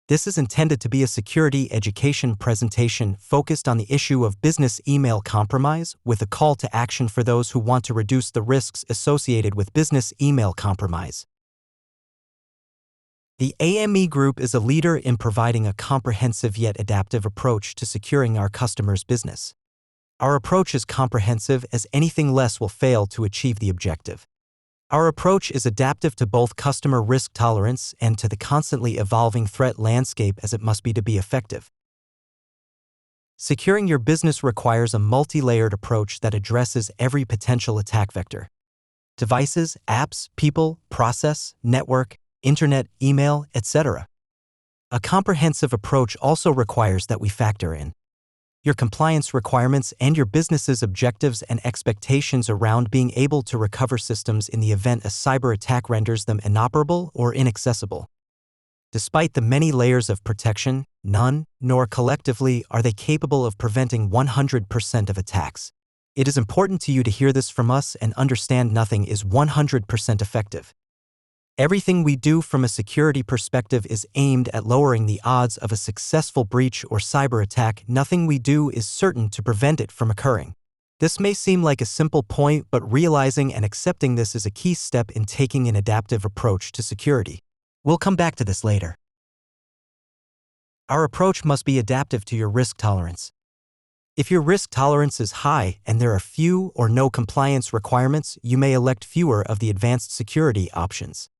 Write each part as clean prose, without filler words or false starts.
This is intended to be a security education presentation focused on the issue of business email compromise, with a call to action for those who want to reduce the risks associated with business email compromise. The AME Group is a leader in providing a comprehensive yet adaptive approach to securing our customers' business. Our approach is comprehensive, as anything less will fail to achieve the objective. Our approach is adaptive to both customer risk tolerance and to the constantly evolving threat landscape, as it must be to be effective. Securing your business requires a multi-layered approach that addresses every potential attack vector: devices, apps, people, process, network, internet, email, etc. A comprehensive approach also requires that we factor in your compliance requirements and your business's objectives and expectations around being able to recover systems in the event a cyber attack renders them inoperable or inaccessible. Despite the many layers of protection, none, nor collectively, are they capable of preventing 100% of attacks. It is important to you to hear this from us and understand nothing is 100% effective. Everything we do from a security perspective is aimed at lowering the odds of a successful breach or cyber attack. Nothing we do is certain to prevent it from occurring. This may seem like a simple point, but realizing and accepting this is a key step in taking an adaptive approach to security. We'll come back to this later. Our approach must be adaptive to your risk tolerance. If your risk tolerance is high and there are few or no compliance requirements, you may elect fewer of the advanced security options.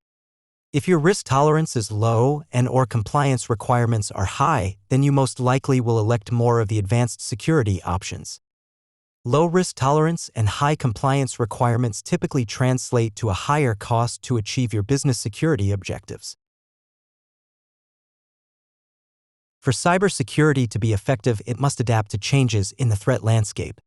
If your risk tolerance is low and/or compliance requirements are high, then you most likely will elect more of the advanced security options. Low risk tolerance and high compliance requirements typically translate to a higher cost to achieve your business security objectives. For cybersecurity to be effective, it must adapt to changes in the threat landscape.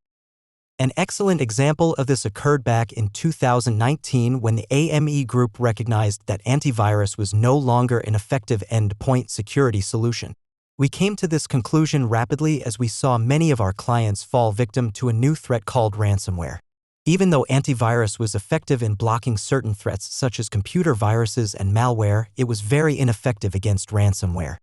An excellent example of this occurred back in 2019 when the AME Group recognized that antivirus was no longer an effective endpoint security solution. We came to this conclusion rapidly as we saw many of our clients fall victim to a new threat called ransomware. Even though antivirus was effective in blocking certain threats such as computer viruses and malware, it was very ineffective against ransomware.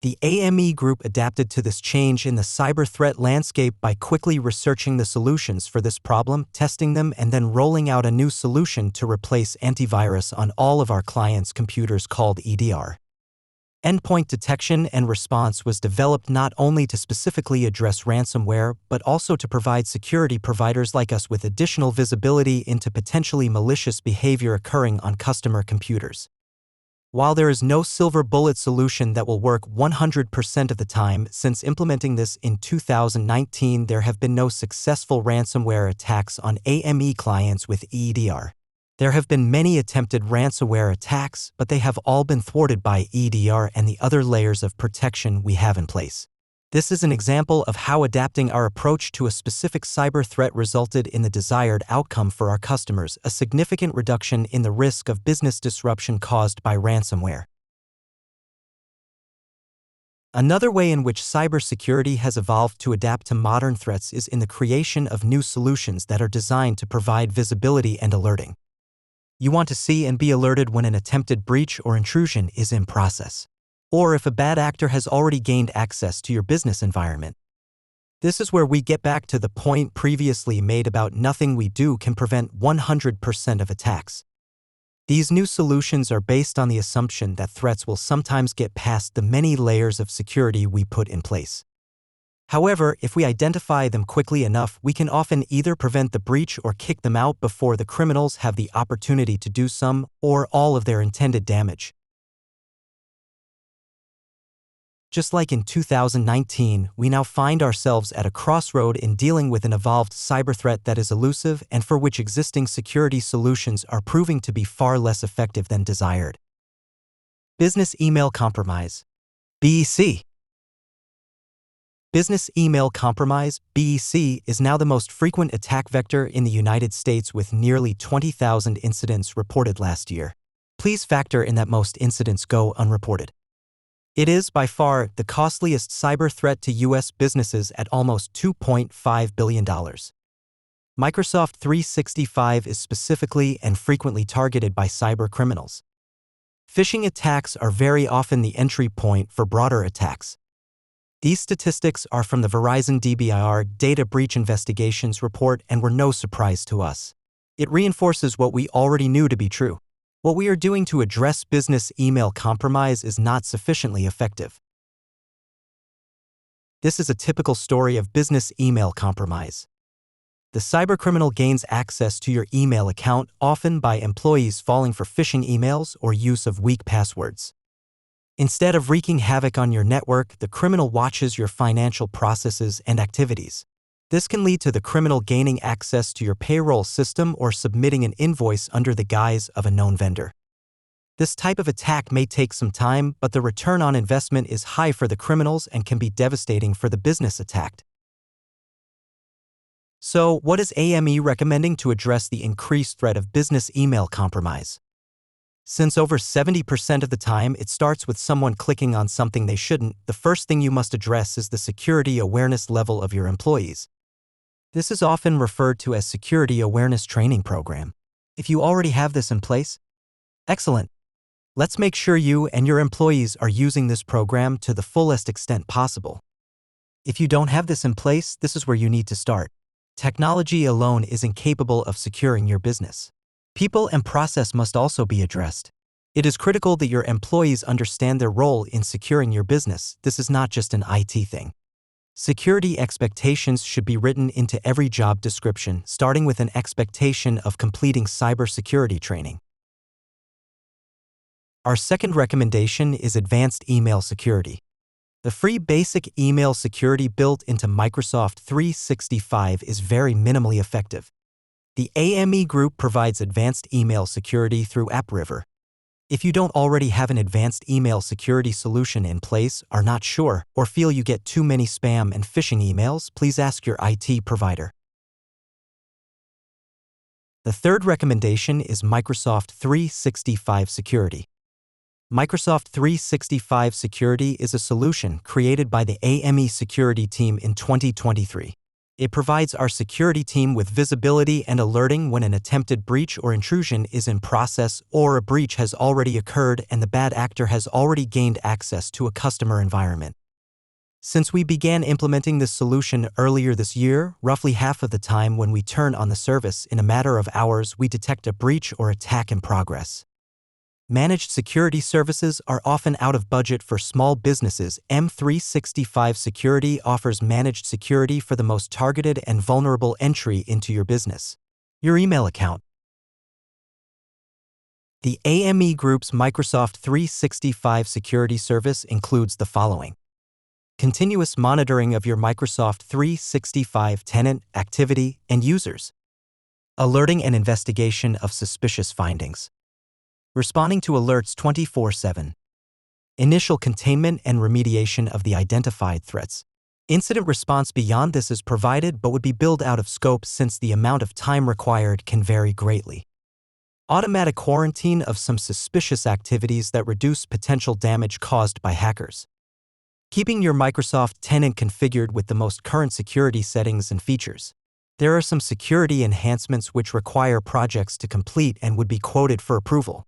The AME Group adapted to this change in the cyber threat landscape by quickly researching the solutions for this problem, testing them, and then rolling out a new solution to replace antivirus on all of our clients' computers called EDR. Endpoint detection and response was developed not only to specifically address ransomware, but also to provide security providers like us with additional visibility into potentially malicious behavior occurring on customer computers. While there is no silver bullet solution that will work 100% of the time, since implementing this in 2019, there have been no successful ransomware attacks on AME clients with EDR. There have been many attempted ransomware attacks, but they have all been thwarted by EDR and the other layers of protection we have in place. This is an example of how adapting our approach to a specific cyber threat resulted in the desired outcome for our customers: a significant reduction in the risk of business disruption caused by ransomware. Another way in which cybersecurity has evolved to adapt to modern threats is in the creation of new solutions that are designed to provide visibility and alerting. You want to see and be alerted when an attempted breach or intrusion is in process, or if a bad actor has already gained access to your business environment. This is where we get back to the point previously made about nothing we do can prevent 100% of attacks. These new solutions are based on the assumption that threats will sometimes get past the many layers of security we put in place. However, if we identify them quickly enough, we can often either prevent the breach or kick them out before the criminals have the opportunity to do some or all of their intended damage. Just like in 2019, we now find ourselves at a crossroad in dealing with an evolved cyber threat that is elusive and for which existing security solutions are proving to be far less effective than desired. Business email compromise, BEC. Business email compromise, BEC, is now the most frequent attack vector in the United States, with nearly 20,000 incidents reported last year. Please factor in that most incidents go unreported. It is by far the costliest cyber threat to U.S. businesses at almost $2.5 billion. Microsoft 365 is specifically and frequently targeted by cyber criminals. Phishing attacks are very often the entry point for broader attacks. These statistics are from the Verizon DBIR Data Breach Investigations report and were no surprise to us. It reinforces what we already knew to be true. What we are doing to address business email compromise is not sufficiently effective. This is a typical story of business email compromise. The cybercriminal gains access to your email account, often by employees falling for phishing emails or use of weak passwords. Instead of wreaking havoc on your network, the criminal watches your financial processes and activities. This can lead to the criminal gaining access to your payroll system or submitting an invoice under the guise of a known vendor. This type of attack may take some time, but the return on investment is high for the criminals and can be devastating for the business attacked. So, what is AME recommending to address the increased threat of business email compromise? Since over 70% of the time it starts with someone clicking on something they shouldn't, the first thing you must address is the security awareness level of your employees. This is often referred to as security awareness training program. If you already have this in place, excellent. Let's make sure you and your employees are using this program to the fullest extent possible. If you don't have this in place, this is where you need to start. Technology alone isn't capable of securing your business. People and process must also be addressed. It is critical that your employees understand their role in securing your business. This is not just an IT thing. Security expectations should be written into every job description, starting with an expectation of completing cybersecurity training. Our second recommendation is advanced email security. The free basic email security built into Microsoft 365 is very minimally effective. The AME Group provides advanced email security through AppRiver. If you don't already have an advanced email security solution in place, are not sure, or feel you get too many spam and phishing emails, please ask your IT provider. The third recommendation is Microsoft 365 Security. Microsoft 365 Security is a solution created by the AME security team in 2023. It provides our security team with visibility and alerting when an attempted breach or intrusion is in process or a breach has already occurred and the bad actor has already gained access to a customer environment. Since we began implementing this solution earlier this year, roughly half of the time when we turn on the service, in a matter of hours, we detect a breach or attack in progress. Managed security services are often out of budget for small businesses. M365 Security offers managed security for the most targeted and vulnerable entry into your business, your email account. The AME Group's Microsoft 365 Security service includes the following: continuous monitoring of your Microsoft 365 tenant, activity, and users, alerting and investigation of suspicious findings, responding to alerts 24/7. Initial containment and remediation of the identified threats. Incident response beyond this is provided but would be billed out of scope since the amount of time required can vary greatly. Automatic quarantine of some suspicious activities that reduce potential damage caused by hackers. Keeping your Microsoft tenant configured with the most current security settings and features. There are some security enhancements which require projects to complete and would be quoted for approval.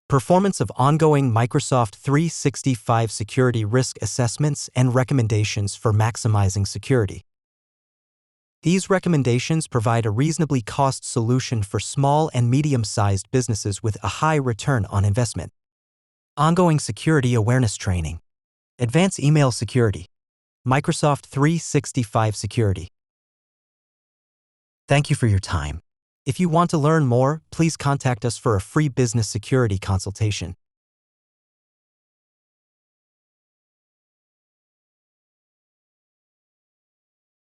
Performance of ongoing Microsoft 365 security risk assessments and recommendations for maximizing security. These recommendations provide a reasonably cost solution for small and medium-sized businesses with a high return on investment. Ongoing security awareness training. Advanced email security. Microsoft 365 Security. Thank you for your time. If you want to learn more, please contact us for a free business security consultation.